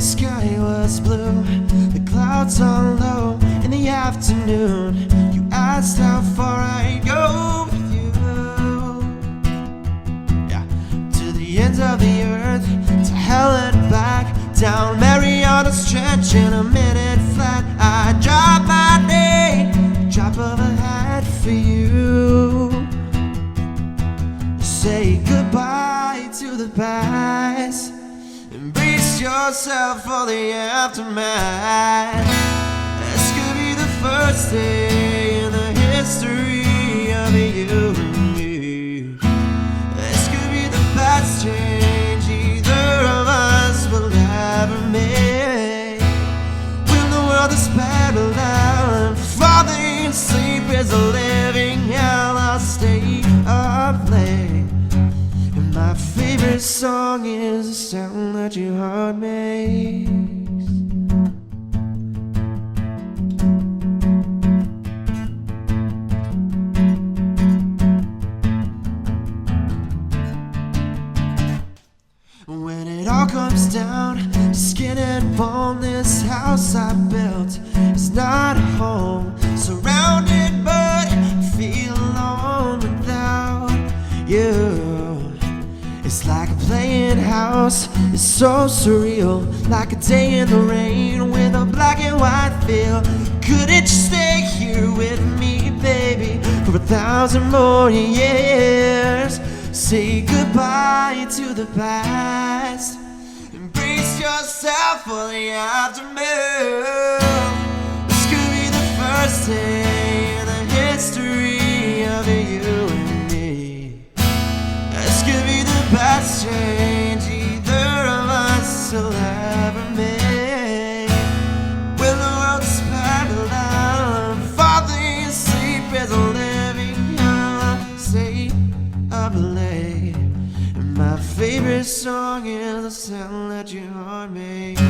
sky was blue, the clouds hung low. In the afternoon, you asked how far I'd go with you. Yeah, to the ends of the earth, to hell and back, down Mariana's Trench in a minute flat. I'd drop my name, drop of a hat for you. Say goodbye to the past, embrace yourself for the aftermath. This could be the first day in the history of you and me. This could be the best change either of us will ever make. When the world is parallel and falling asleep is a living hell, I'll stay up late. And my favorite song is the sound that your heart makes. When it all comes down to skin and bone, this house I built is not a home. Surrounded but I feel alone without you. It's like a playing house, it's so surreal, like a day in the rain with a black and white feel. Couldn't you stay here with me, baby, for 1,000 more years? Say goodbye to the past, embrace yourself for the aftermath. This could be the first day in the history of you and me. This could be the best change either of us will ever make. When the world's parallel and falling asleep is a living hell, stay up late. And my favorite song is the sound that your heart makes.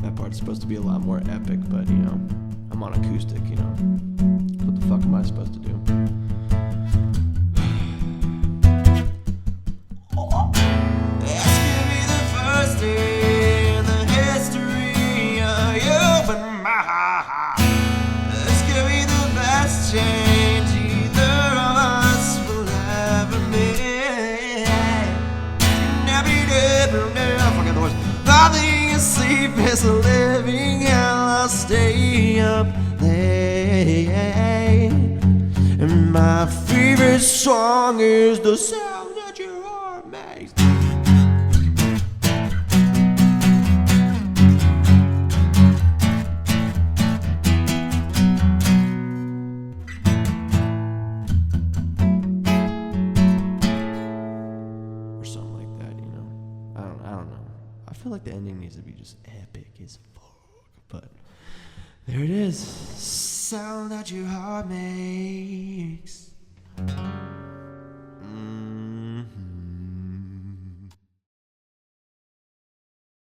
That part's supposed to be a lot more epic, but you know, I'm on acoustic, you know. What the fuck am I supposed to do? Change either of us will ever make. Forget the words. Falling asleep is a living hell, I'll stay up late. And my favorite song is the sound that your heart makes. I feel like the ending needs to be just epic as fuck, but there it is. Sound that your heart makes.